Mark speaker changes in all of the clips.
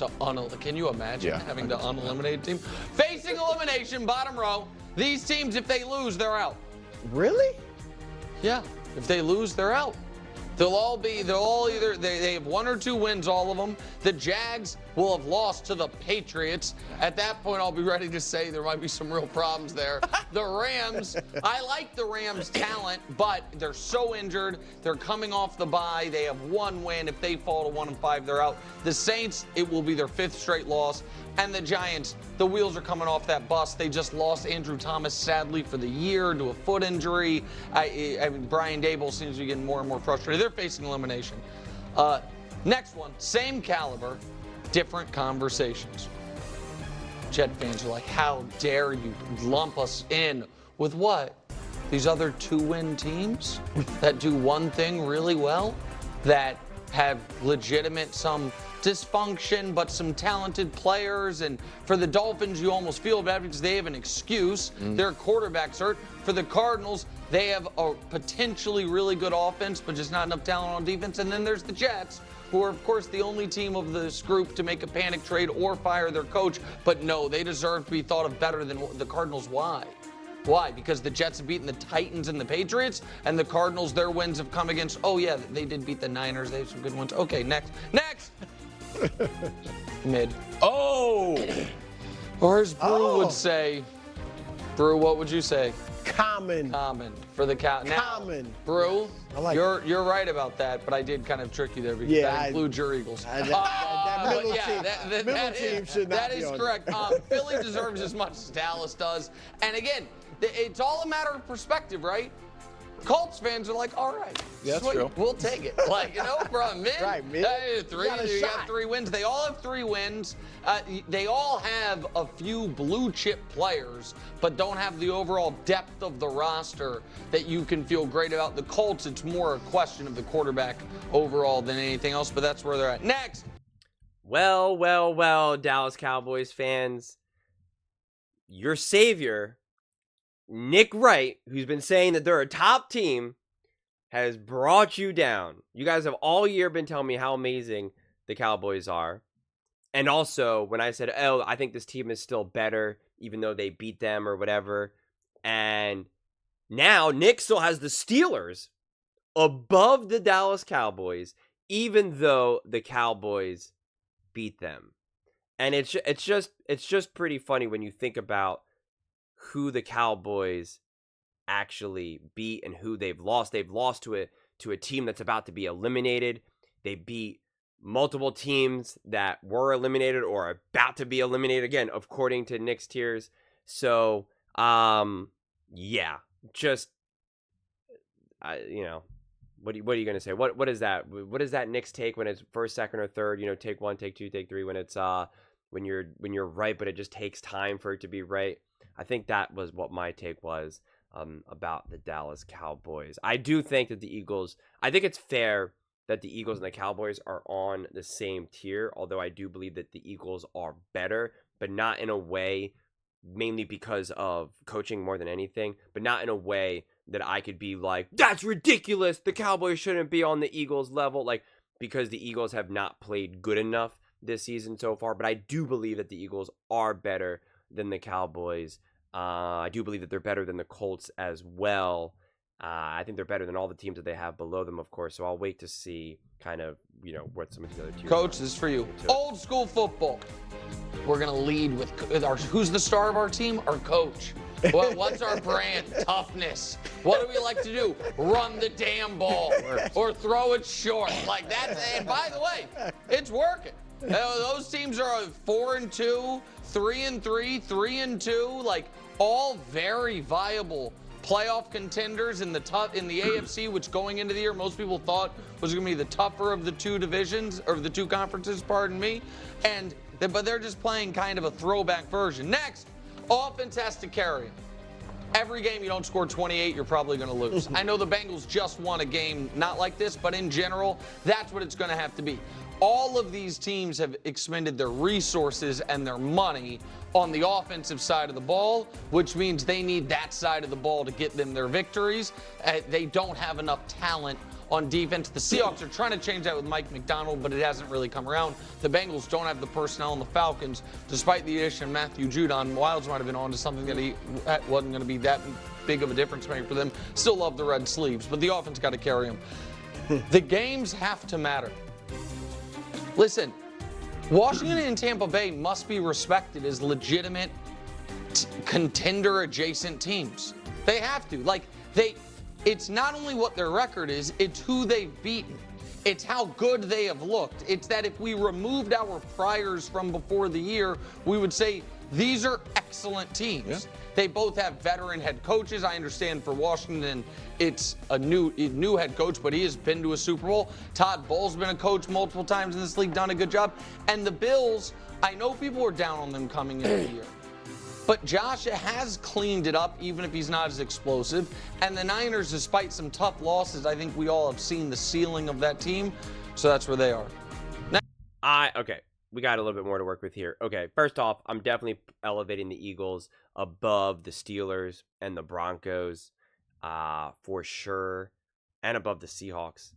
Speaker 1: to can you imagine having to uneliminate a team? Facing elimination, bottom row. These teams, if they lose, they're out.
Speaker 2: Really?
Speaker 1: Yeah. If they lose, they're out. They have 1 or 2 wins, all of them. The Jags will have lost to the Patriots. At that point, I'll be ready to say there might be some real problems there. The Rams, I like the Rams' talent, but they're so injured. They're coming off the bye. They have 1 win. If they fall to 1-5, they're out. The Saints, it will be their 5th straight loss. And the Giants, the wheels are coming off that bus. They just lost Andrew Thomas, sadly, for the year to a foot injury. I mean, Brian Dable seems to be getting more and more frustrated. They're facing elimination. Next one, same caliber, different conversations. Jet fans are like, how dare you lump us in with what? These other 2-win teams that do one thing really well, that have legitimate some dysfunction, but some talented players. And for the Dolphins, you almost feel bad because they have an excuse. Their quarterback's hurt. For the Cardinals, they have a potentially really good offense, but just not enough talent on defense. And then there's the Jets, who are, of course, the only team of this group to make a panic trade or fire their coach. But no, they deserve to be thought of better than the Cardinals. Why? Why? Because the Jets have beaten the Titans and the Patriots, and the Cardinals, their wins have come against, oh yeah, they did beat the Niners. They have some good ones. Okay, next. Mid.
Speaker 2: Oh!
Speaker 1: Or as Brew would say, Brew, what would you say?
Speaker 2: Common.
Speaker 1: Common for the cow.
Speaker 2: Common.
Speaker 1: Brew,
Speaker 2: I like
Speaker 1: you're right about that, but I did kind of trick you there because that includes your Eagles.
Speaker 2: That middle team should not
Speaker 1: be on. That is correct. Philly deserves as much as Dallas does. And again, it's all a matter of perspective, right? Colts fans are like, all right,
Speaker 2: yeah, that's true.
Speaker 1: We'll take it. Like, no problem. Mid,
Speaker 2: right, mid.
Speaker 1: You got 3 wins. They all have 3 wins. They all have a few blue chip players, but don't have the overall depth of the roster that you can feel great about. The Colts, it's more a question of the quarterback overall than anything else, but that's where they're at. Next.
Speaker 3: Well, Dallas Cowboys fans, your savior, Nick Wright, who's been saying that they're a top team, has brought you down. You guys have all year been telling me how amazing the Cowboys are. And also, when I said, oh, I think this team is still better, even though they beat them or whatever. And now Nick still has the Steelers above the Dallas Cowboys, even though the Cowboys beat them. And it's just pretty funny when you think about who the Cowboys actually beat and who they've lost. They've lost to a team that's about to be eliminated. They beat multiple teams that were eliminated or are about to be eliminated, again, according to Nick's tiers. So, yeah, just, what are you going to say? What is that? What is that Nick's take when it's first, second, or third? Take 1, take 2, take 3. When it's when you're right, but it just takes time for it to be right. I think that was what my take was about the Dallas Cowboys. I do think that the Eagles, I think it's fair that the Eagles and the Cowboys are on the same tier, although I do believe that the Eagles are better, but not in a way, mainly because of coaching more than anything, but not in a way that I could be like, that's ridiculous, the Cowboys shouldn't be on the Eagles level, like, because the Eagles have not played good enough this season so far. But I do believe that the Eagles are better than the Cowboys. I do believe that they're better than the Colts as well. I think they're better than all the teams that they have below them, of course. So I'll wait to see kind of, what some of the other teams.
Speaker 1: Coach, this is for you. Old school football. We're going to lead with who's the star of our team? Our coach. What's our brand? Toughness. What do we like to do? Run the damn ball or throw it short. Like that. And by the way, it's working. Those teams are 4-2, 3-3, 3-2, like all very viable playoff contenders in the AFC, which going into the year most people thought was going to be the tougher of the 2 divisions or the 2 conferences, pardon me. But they're just playing kind of a throwback version. Next, offense has to carry them. Every game you don't score 28, you're probably going to lose. I know the Bengals just won a game not like this, but in general, that's what it's going to have to be. All of these teams have expended their resources and their money on the offensive side of the ball, which means they need that side of the ball to get them their victories. They don't have enough talent on defense. The Seahawks are trying to change that with Mike McDonald, but it hasn't really come around. The Bengals don't have the personnel, and the Falcons, despite the addition of Matthew Judon, Wilds might have been on to something that he wasn't going to be that big of a difference maker for them. Still love the red sleeves, but the offense got to carry them. The games have to matter. Listen, Washington and Tampa Bay must be respected as legitimate contender-adjacent teams. They have to. It's not only what their record is, it's who they've beaten. It's how good they have looked. It's that if we removed our priors from before the year, we would say these are excellent teams. Yeah. They both have veteran head coaches. I understand for Washington, it's a new head coach, but he has been to a Super Bowl. Todd Bowles been a coach multiple times in this league, done a good job. And the Bills, I know people were down on them coming into the year. But Josh has cleaned it up, even if he's not as explosive. And the Niners, despite some tough losses, I think we all have seen the ceiling of that team. So that's where they are.
Speaker 3: Okay, we got a little bit more to work with here. Okay, first off, I'm definitely elevating the Eagles above the Steelers and the Broncos for sure, and above the Seahawks,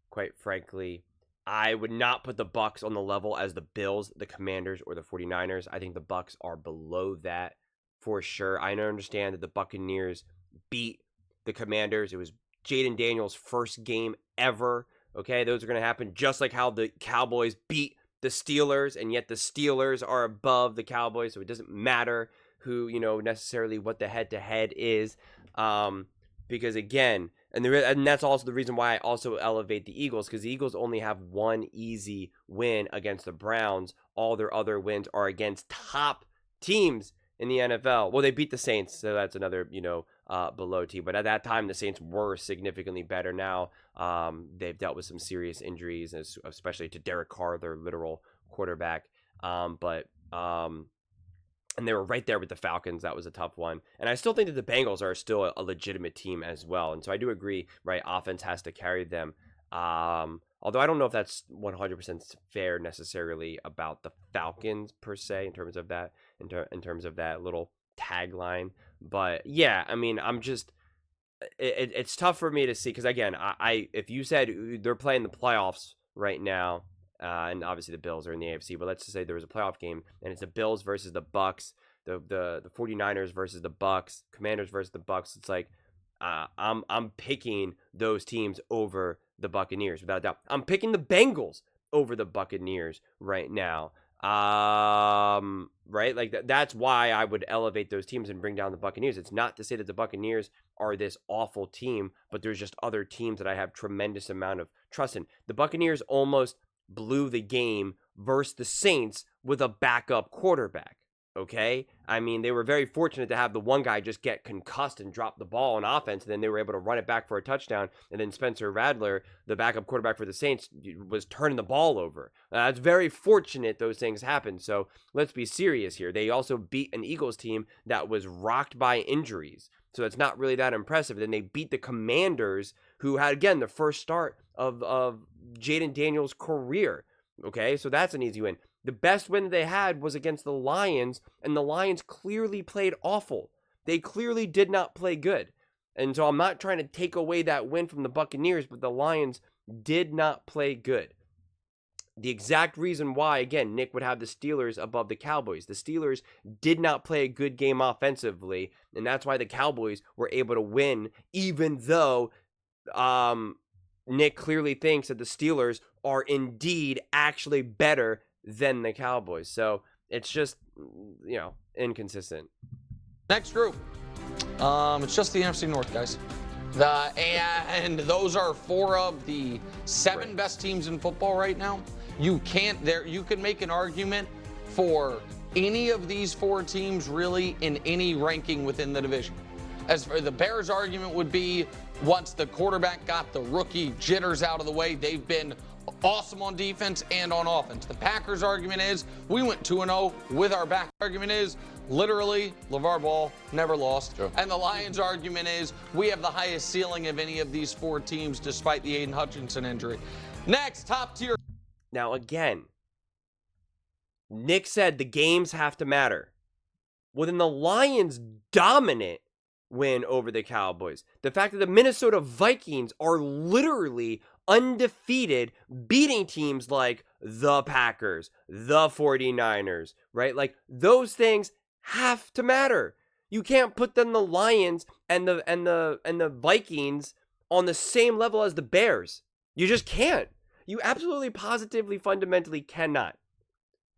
Speaker 3: quite frankly. I would not put the Bucs on the level as the Bills, the Commanders, or the 49ers. I think the Bucs are below that for sure. I understand that the Buccaneers beat the Commanders. It was Jaden Daniels' first game ever. Okay, those are going to happen just like how the Cowboys beat the Steelers, and yet the Steelers are above the Cowboys, so it doesn't matter who, necessarily what the head-to-head is. Because again, and that's also the reason why I also elevate the Eagles, because the Eagles only have one easy win against the Browns. All their other wins are against top teams in the NFL. Well, they beat the Saints, so that's another, below team. But at that time, the Saints were significantly better. Now, they've dealt with some serious injuries, especially to Derek Carr, their literal quarterback. And they were right there with the Falcons. That was a tough one. And I still think that the Bengals are still a legitimate team as well. And so I do agree, right? Offense has to carry them. Although I don't know if that's 100% fair necessarily about the Falcons per se in terms of that, in terms of that little tagline. But yeah, I mean, I'm just, it's tough for me to see because again, if you said they're playing the playoffs right now, and obviously the Bills are in the AFC, but let's just say there was a playoff game and it's the Bills versus the Bucs, the 49ers versus the Bucs, Commanders versus the Bucs. It's like I'm picking those teams over the Buccaneers without a doubt. I'm picking the Bengals over the Buccaneers right now. Right? Like that's why I would elevate those teams and bring down the Buccaneers. It's not to say that the Buccaneers are this awful team, but there's just other teams that I have tremendous amount of trust in. The Buccaneers almost blew the game versus the Saints with a backup quarterback. Okay? I mean, they were very fortunate to have the one guy just get concussed and drop the ball on offense, and then they were able to run it back for a touchdown, and then Spencer Rattler, the backup quarterback for the Saints, was turning the ball over. It's very fortunate those things happened, so let's be serious here. They also beat an Eagles team that was rocked by injuries, so it's not really that impressive. Then they beat the Commanders, who had, again, the first start of Jaden Daniels' career. Okay, so that's an easy win. The best win they had was against the Lions, and the Lions clearly played awful. They clearly did not play good. And so I'm not trying to take away that win from the Buccaneers, but the Lions did not play good. The exact reason why, again, Nick would have the Steelers above the Cowboys. The Steelers did not play a good game offensively, and that's why the Cowboys were able to win, even though Nick clearly thinks that the Steelers are indeed actually better than the Cowboys. So it's just, inconsistent.
Speaker 1: Next group. It's just the NFC North, guys. And those are 4 of the 7 best teams in football right now. You can make an argument for any of these 4 teams really in any ranking within the division. As for the Bears' argument would be, once the quarterback got the rookie jitters out of the way, they've been awesome on defense and on offense. The Packers' argument is, we went 2-0 with our back. Argument is, literally, LeVar Ball never lost. Sure. And the Lions' argument is, we have the highest ceiling of any of these 4 teams despite the Aiden Hutchinson injury. Next, top tier.
Speaker 3: Now, again, Nick said the games have to matter. Well, then the Lions dominant win over the Cowboys. The fact that the Minnesota Vikings are literally undefeated, beating teams like the Packers, the 49ers, right? Like those things have to matter. You can't put them the Lions and the Vikings on the same level as the Bears. You just can't. You absolutely positively fundamentally cannot.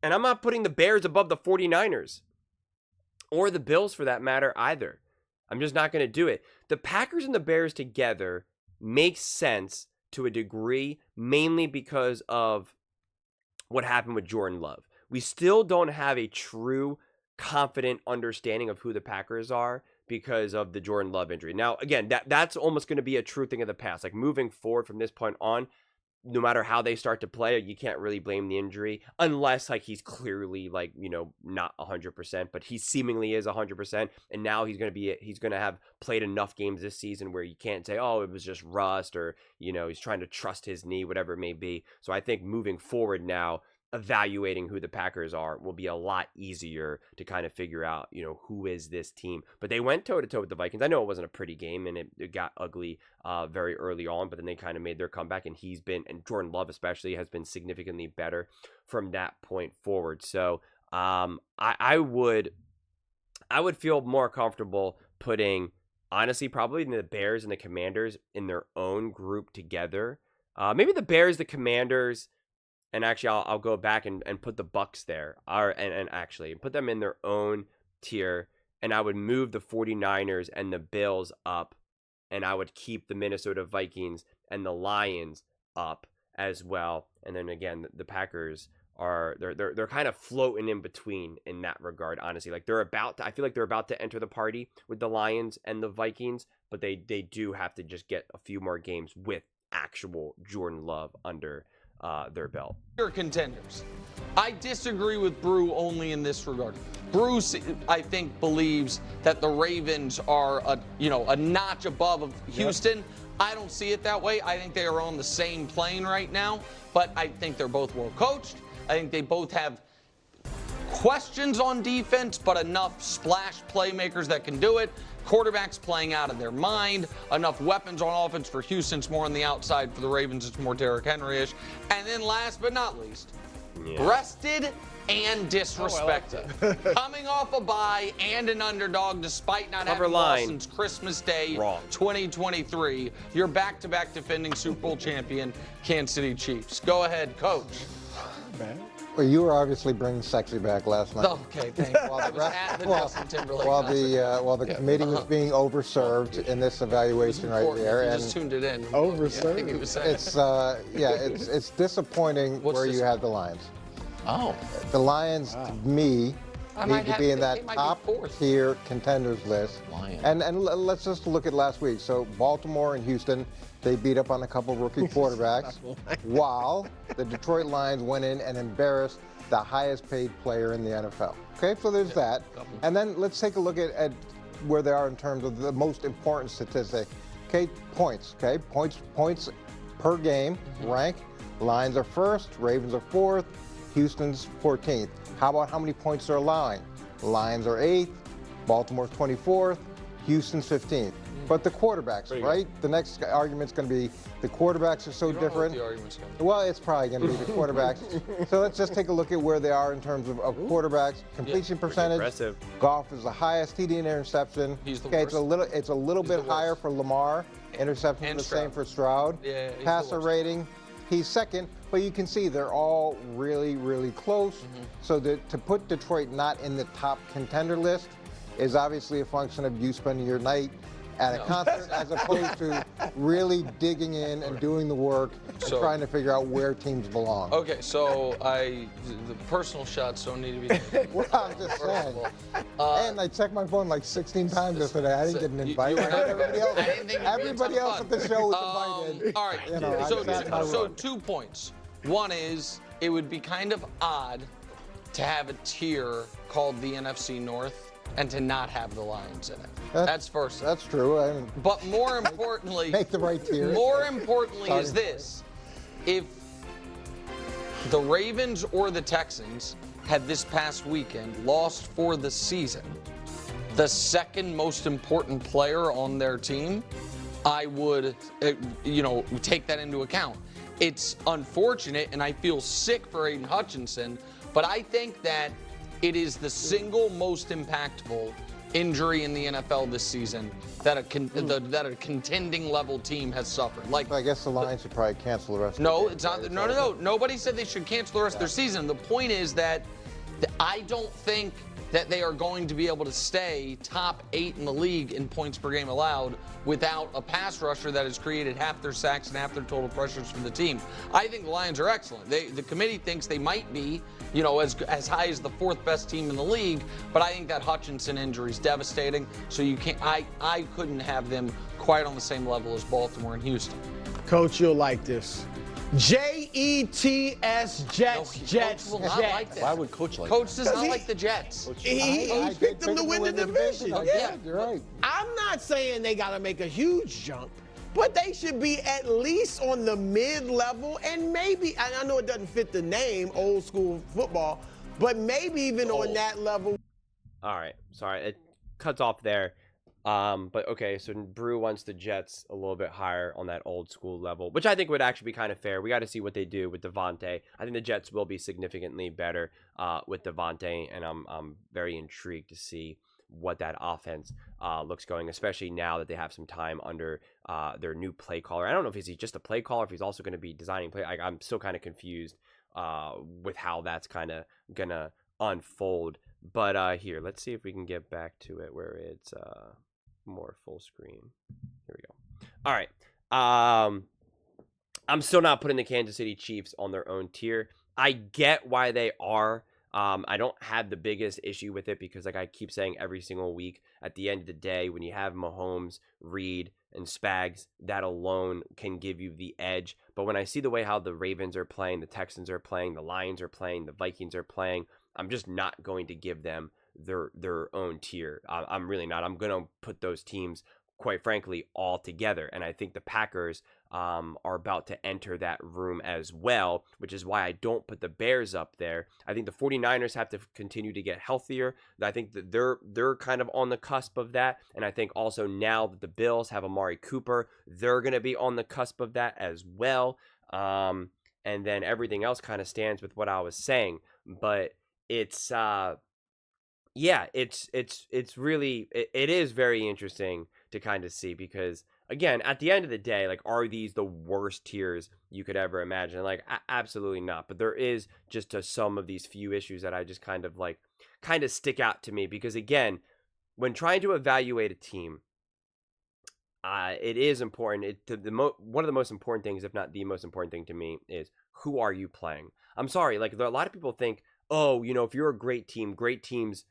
Speaker 3: And I'm not putting the Bears above the 49ers or the Bills for that matter either. I'm just not going to do it. The Packers and the Bears together makes sense to a degree, mainly because of what happened with Jordan Love. We still don't have a true confident understanding of who the Packers are because of the Jordan Love injury. Now, again, that's almost going to be a true thing of the past. Like moving forward from this point on, no matter how they start to play, you can't really blame the injury unless like he's clearly like, you know, not 100%, but he seemingly is 100%. And now he's going to have played enough games this season where you can't say, oh, it was just rust or, you know, he's trying to trust his knee, whatever it may be. So I think moving forward now, evaluating who the Packers are will be a lot easier to kind of figure out, you know, who is this team. But they went toe-to-toe with the Vikings. I know it wasn't a pretty game and it got ugly very early on, but then they kind of made their comeback, and and Jordan Love especially has been significantly better from that point forward. So I would feel more comfortable putting, honestly, probably the Bears and the Commanders in their own group together. Maybe the Bears, the Commanders, and actually, I'll go back and put the Bucks there, and actually put them in their own tier, and I would move the 49ers and the Bills up, and I would keep the Minnesota Vikings and the Lions up as well. And then again, the Packers they're kind of floating in between in that regard, honestly. Like I feel like they're about to enter the party with the Lions and the Vikings, but they do have to just get a few more games with actual Jordan Love under their belt.
Speaker 1: Contenders. I disagree with Brew only in this regard. Brew, I think, believes that the Ravens are a notch above of Houston. Yep. I don't see it that way. I think they are on the same plane right now, but I think they're both well coached. I think they both have questions on defense, but enough splash playmakers that can do it. Quarterbacks playing out of their mind. Enough weapons on offense for Houston. It's more on the outside. For the Ravens, it's more Derrick Henry-ish. And then last but not least, rested and disrespected. Coming off a bye and an underdog despite not having lost since Christmas Day 2023. You're back-to-back defending Super Bowl champion Kansas City Chiefs. Go ahead, Coach.
Speaker 4: Well, you were obviously bringing sexy back last night.
Speaker 1: Okay, thank you.
Speaker 4: While the committee was being overserved in this evaluation right there,
Speaker 1: and just tuned it in.
Speaker 4: Overserved. It's disappointing where you have the Lions.
Speaker 1: Oh,
Speaker 4: the Lions to me need to be in that top tier contenders list. And let's just look at last week. So Baltimore and Houston, they beat up on a couple rookie quarterbacks, while the Detroit Lions went in and embarrassed the highest paid player in the NFL. Okay, so there's that. And then let's take a look at where they are in terms of the most important statistic. Okay, points. Okay, points per game, rank. Lions are first, Ravens are fourth, Houston's 14th. How about how many points they're allowing? Lions are 8th, Baltimore's 24th, Houston's 15th. But the quarterbacks, right? The next argument's going to be the quarterbacks are so different. Well, it's probably going to be the quarterbacks. So let's just take a look at where they are in terms of quarterbacks. Completion percentage. Goff is the highest TD and interception.
Speaker 1: He's the worst.
Speaker 4: It's a little bit higher for Lamar. Interception the same for Stroud. Passer rating, he's second. But you can see they're all really, really close. So to put Detroit not in the top contender list is obviously a function of you spending your night at a concert as opposed to really digging in and doing the work and trying to figure out where teams belong.
Speaker 1: Okay, so the personal shots don't need to be.
Speaker 4: Well, I'm just saying. And I checked my phone like 16 times yesterday. I didn't get an invite. Everybody else at the show was invited.
Speaker 1: All right, so 2 points. One is it would be kind of odd to have a tier called the NFC North and to not have the Lions in it. That's first.
Speaker 4: That's true.
Speaker 1: But more importantly,
Speaker 4: make the right tier.
Speaker 1: More importantly is this: if the Ravens or the Texans had this past weekend lost for the season, the second most important player on their team I would, take that into account. It's unfortunate, and I feel sick for Aiden Hutchinson, but I think that it is the single most impactful injury in the NFL this season that a contending level team has suffered. Like,
Speaker 4: I guess the Lions should probably cancel the rest of
Speaker 1: no,
Speaker 4: the
Speaker 1: it's not. No. Nobody said they should cancel the rest of their season. The point is that I don't think that they are going to be able to stay top 8 in the league in points per game allowed without a pass rusher that has created half their sacks and half their total pressures for the team. I think the Lions are excellent. The committee thinks they might be, as high as the 4th best team in the league, but I think that Hutchinson injury is devastating. So you can't. I couldn't have them quite on the same level as Baltimore and Houston.
Speaker 2: Coach, you'll like this. Jets, Jets.
Speaker 1: Will not like that.
Speaker 2: Why would Coach like
Speaker 1: Coach does not like the Jets.
Speaker 2: He picked them to win the division.
Speaker 4: Yeah, you're right.
Speaker 2: I'm not saying they got to make a huge jump, but they should be at least on the mid-level, and maybe, and I know it doesn't fit the name, old school football, but maybe even on that level.
Speaker 3: All right, sorry, it cuts off there. But okay, so Brew wants the Jets a little bit higher on that old school level, which I think would actually be kind of fair. We got to see what they do with Devontae. I think the Jets will be significantly better with Devontae, and I'm very intrigued to see what that offense looks going, especially now that they have some time under their new play caller. I don't know if he's just a play caller, if he's also going to be designing play. I'm still kind of confused with how that's kind of gonna unfold. But here, let's see if we can get back to it where it's more full screen. Here we go. All right. I'm still not putting the Kansas City Chiefs on their own tier. I get why they are. I don't have the biggest issue with it because, like I keep saying every single week, at the end of the day, when you have Mahomes, Reed, and Spags, that alone can give you the edge. But when I see the way how the Ravens are playing, the Texans are playing, the Lions are playing, the Vikings are playing, I'm just not going to give them their own tier. I'm really not. I'm going to put those teams, quite frankly, all together. And I think the Packers are about to enter that room as well, which is why I don't put the Bears up there. I think the 49ers have to continue to get healthier. I think that they're kind of on the cusp of that. And I think also now that the Bills have Amari Cooper, they're going to be on the cusp of that as well. And then everything else kind of stands with what I was saying. But it's it's really it is very interesting to kind of see, because again, at the end of the day, like, are these the worst tiers you could ever imagine? Like, absolutely not. But there is just some of these few issues that I just kind of stick out to me, because again, when trying to evaluate a team, it is important. One of the most important things, if not the most important thing to me, is who are you playing? I'm sorry, like, a lot of people think, oh, if you're a great teams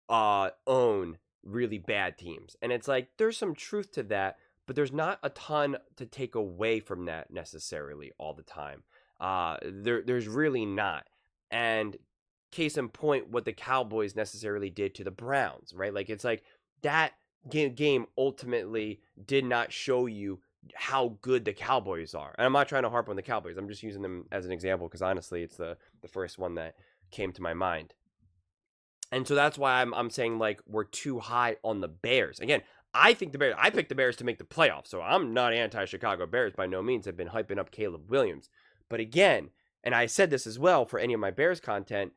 Speaker 3: own really bad teams. And it's like, there's some truth to that, but there's not a ton to take away from that necessarily all the time. There's really not. And case in point, what the Cowboys necessarily did to the Browns, right? Like, it's like that game ultimately did not show you how good the Cowboys are. And I'm not trying to harp on the Cowboys. I'm just using them as an example because honestly, it's the first one that came to my mind. And so that's why I'm saying, like, we're too high on the Bears. Again, I picked the Bears to make the playoffs, so I'm not anti-Chicago Bears by no means. I've been hyping up Caleb Williams. But again, and I said this as well for any of my Bears content,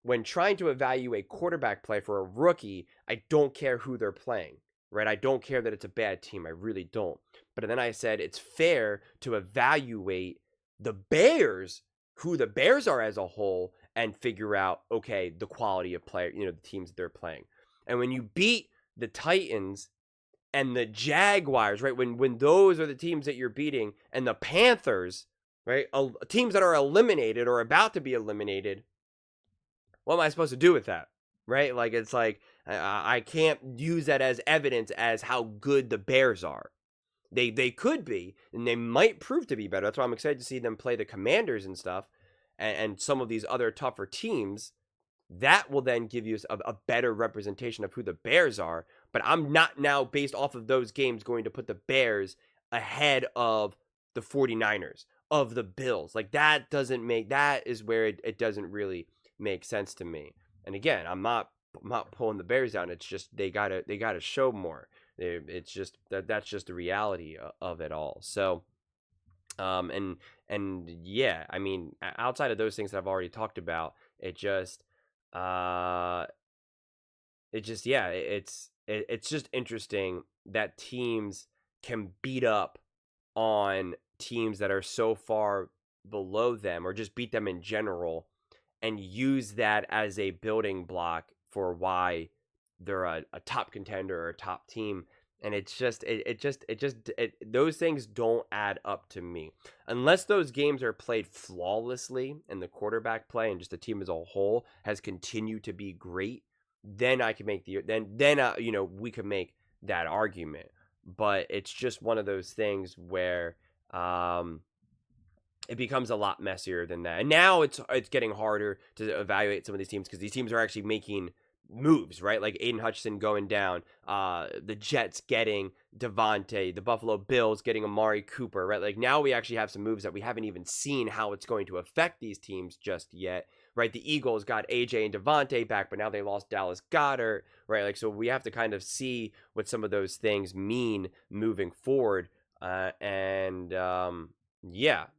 Speaker 3: when trying to evaluate quarterback play for a rookie, I don't care who they're playing, right? I don't care that it's a bad team. I really don't. But then I said it's fair to evaluate the Bears, who the Bears are as a whole, and figure out, okay, the quality of player, the teams that they're playing. And when you beat the Titans and the Jaguars, right, when those are the teams that you're beating, and the Panthers, right, teams that are eliminated or about to be eliminated, what am I supposed to do with that, right? Like, it's like, I can't use that as evidence as how good the Bears are. They could be, and they might prove to be better. That's why I'm excited to see them play the Commanders and stuff, and some of these other tougher teams. That will then give you a better representation of who the Bears are. But I'm not now, based off of those games, going to put the Bears ahead of the 49ers, of the Bills. Like, that is where it doesn't really make sense to me. And again, I'm not pulling the Bears down. It's just they gotta show more. It's just that's just the reality of it all. So, and yeah, I mean, outside of those things that I've already talked about, it just yeah, it's just interesting that teams can beat up on teams that are so far below them, or just beat them in general, and use that as a building block for why they're a top contender or a top team. And it's just those things don't add up to me unless those games are played flawlessly and the quarterback play and just the team as a whole has continued to be great. Then I can make we could make that argument. But it's just one of those things where it becomes a lot messier than that. And now it's getting harder to evaluate some of these teams because these teams are actually making moves, right? Like Aiden Hutchinson going down, the Jets getting Devontae, the Buffalo Bills getting Amari Cooper, right? Like now we actually have some moves that we haven't even seen how it's going to affect these teams just yet, right? The Eagles got AJ and Devontae back, but now they lost Dallas Goedert, right? Like, so we have to kind of see what some of those things mean moving forward. Yeah,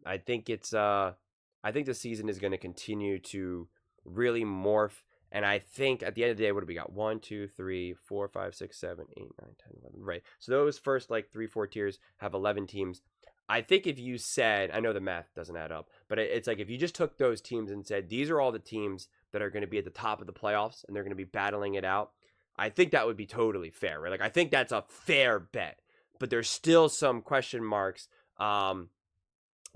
Speaker 3: I think I think the season is going to continue to really morph. And I think at the end of the day, what do we got? 1, 2, 3, 4, 5, 6, 7, 8, 9, 10, 11. Right. So those first like 3-4 tiers have 11 teams. I think if you said, I know the math doesn't add up, but it's like if you just took those teams and said, these are all the teams that are going to be at the top of the playoffs and they're going to be battling it out, I think that would be totally fair, right? Like I think that's a fair bet, but there's still some question marks that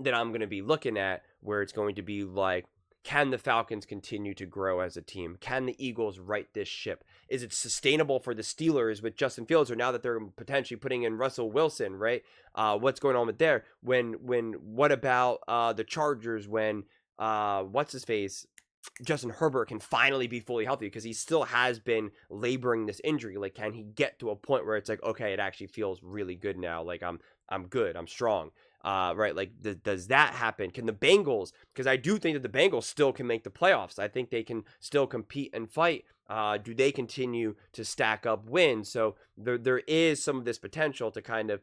Speaker 3: I'm going to be looking at where it's going to be like, can the Falcons continue to grow as a team? Can the Eagles right this ship? Is it sustainable for the Steelers with Justin Fields, or now that they're potentially putting in Russell Wilson, right? What's going on with there? What about the Chargers when what's his face? Justin Herbert can finally be fully healthy, because he still has been laboring this injury. Like, can he get to a point where it's like, okay, it actually feels really good now. Like I'm good. I'm strong. Right, like does that happen? Can the Bengals, because I do think that the Bengals still can make the playoffs. I think they can still compete and fight. Do they continue to stack up wins? So there is some of this potential to kind of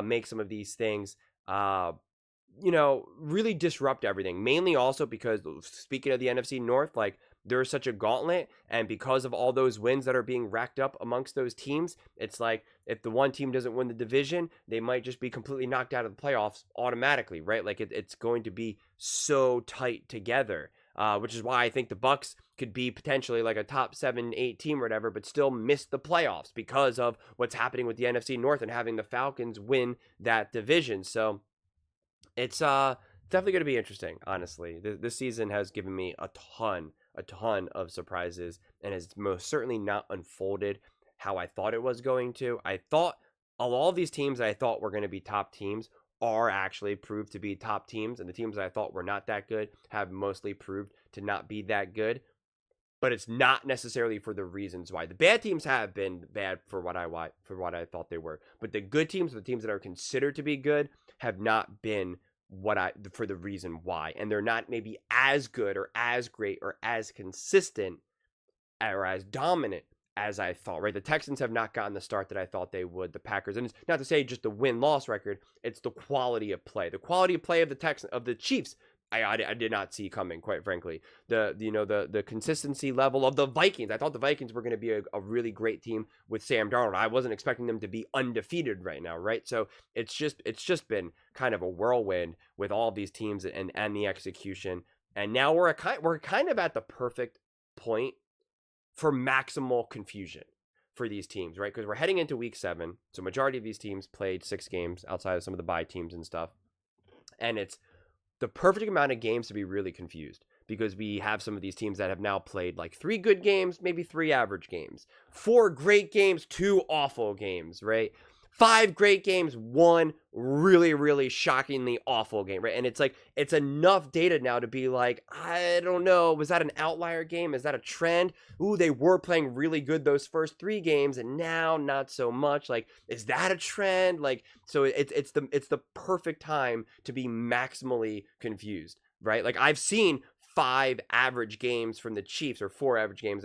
Speaker 3: make some of these things, really disrupt everything. Mainly also because, speaking of the NFC North, like there's such a gauntlet, and because of all those wins that are being racked up amongst those teams, it's like if the one team doesn't win the division, they might just be completely knocked out of the playoffs automatically, right? Like it's going to be so tight together, which is why I think the Bucs could be potentially like a top 7-8 team or whatever, but still miss the playoffs because of what's happening with the NFC North and having the Falcons win that division. So it's definitely going to be interesting, honestly. This season has given me a ton of surprises, and has most certainly not unfolded how I thought it was going to. I thought all of these teams I thought were going to be top teams are actually proved to be top teams, and the teams I thought were not that good have mostly proved to not be that good. But it's not necessarily for the reasons why. The bad teams have been bad for what I thought they were, but the good teams, the teams that are considered to be good, have not been for the reason why, and they're not maybe as good or as great or as consistent or as dominant as I thought, right? The Texans have not gotten the start that I thought they would. The Packers, and it's not to say just the win-loss record, it's the quality of play. The quality of play of the Chiefs, I did not see coming, quite frankly. The consistency level of the Vikings. I thought the Vikings were going to be a really great team with Sam Darnold. I wasn't expecting them to be undefeated right now, right? So it's just been kind of a whirlwind with all of these teams and the execution. And now we're kind of at the perfect point for maximal confusion for these teams, right? Because we're heading into week 7. So majority of these teams played 6 games outside of some of the bye teams and stuff. And it's the perfect amount of games to be really confused, because we have some of these teams that have now played like 3 good games, maybe 3 average games, 4 great games, 2 awful games, right? 5 great games, 1 really, really shockingly awful game, right? And it's like, it's enough data now to be like, I don't know, was that an outlier game? Is that a trend? Ooh, they were playing really good those first 3 games, and now not so much. Like, is that a trend? Like, so it's the perfect time to be maximally confused, right? Like, I've seen 5 average games from the Chiefs, or 4 average games,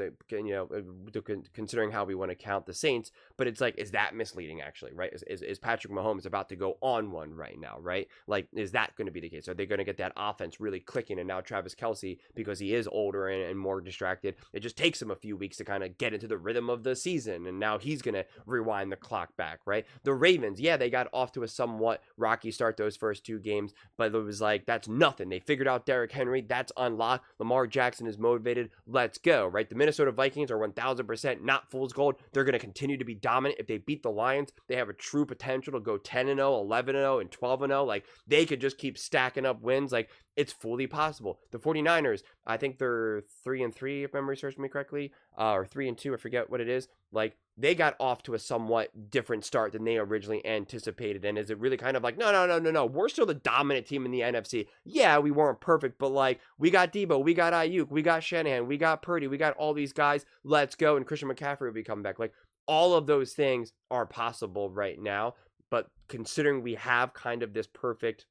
Speaker 3: considering how we want to count the Saints. But it's like, is that misleading actually, right? Is Patrick Mahomes about to go on one right now, right? Like, is that going to be the case? Are they going to get that offense really clicking? And now Travis Kelce, because he is older and more distracted, it just takes him a few weeks to kind of get into the rhythm of the season. And now he's going to rewind the clock back, right? The Ravens, yeah, they got off to a somewhat rocky start those first 2 games, but it was like, that's nothing. They figured out Derrick Henry. That's unlocked. Lamar Jackson is motivated. Let's go, right? The Minnesota Vikings are 1000% not fool's gold. They're going to continue to be dominant. If they beat the Lions, they have a true potential to go 10-0, 11-0, and 12-0. Like, they could just keep stacking up wins. Like, it's fully possible. The 49ers, I think they're 3-3, if memory serves me correctly, or 3-2, I forget what it is. Like, they got off to a somewhat different start than they originally anticipated. And is it really kind of like, no, we're still the dominant team in the NFC. Yeah, we weren't perfect, but like, we got Debo, we got Ayuk, we got Shanahan, we got Purdy, we got all these guys. Let's go. And Christian McCaffrey will be coming back. Like, all of those things are possible right now. But considering we have kind of this perfect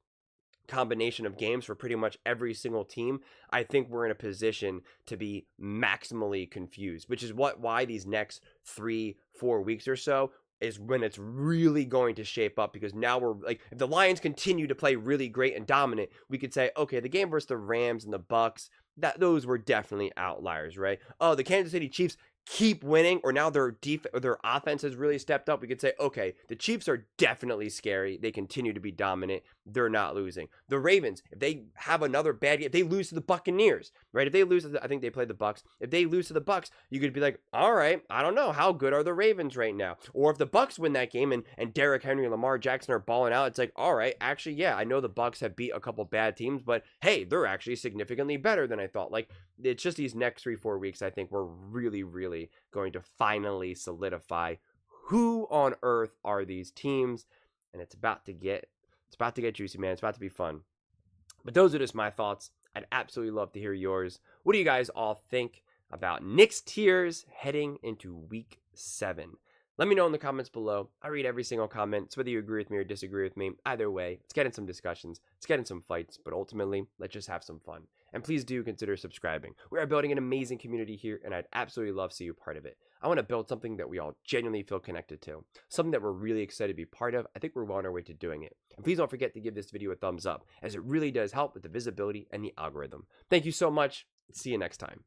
Speaker 3: combination of games for pretty much every single team, I think we're in a position to be maximally confused, which is why these next 3-4 weeks or so is when it's really going to shape up. Because now we're like, if the Lions continue to play really great and dominant, we could say, okay, the game versus the Rams and the Bucks, those were definitely outliers, right? Oh, the Kansas City Chiefs keep winning, or now their offense has really stepped up. We could say, okay, the Chiefs are definitely scary. They continue to be dominant. They're not losing. The Ravens, if they have another bad game, if they lose to the Buccaneers, right? If they lose, I think they played the Bucks. If they lose to the Bucks, you could be like, all right, I don't know, how good are the Ravens right now? Or if the Bucks win that game and Derrick Henry and Lamar Jackson are balling out, it's like, all right, actually, yeah, I know the Bucks have beat a couple bad teams, but hey, they're actually significantly better than I thought. Like, it's just these next 3-4 weeks, I think we're really, really going to finally solidify who on earth are these teams, and it's about to get juicy, man. It's about to be fun. But those are just my thoughts. I'd absolutely love to hear yours. What do you guys all think about Nick's tiers heading into week 7? Let me know in the comments below. I read every single comment, so whether you agree with me or disagree with me, either way, let's get in some discussions, let's get in some fights, but ultimately, let's just have some fun. And please do consider subscribing. We are building an amazing community here, and I'd absolutely love to see you part of it. I want to build something that we all genuinely feel connected to, something that we're really excited to be part of. I think we're well on our way to doing it. And please don't forget to give this video a thumbs up, as it really does help with the visibility and the algorithm. Thank you so much. See you next time.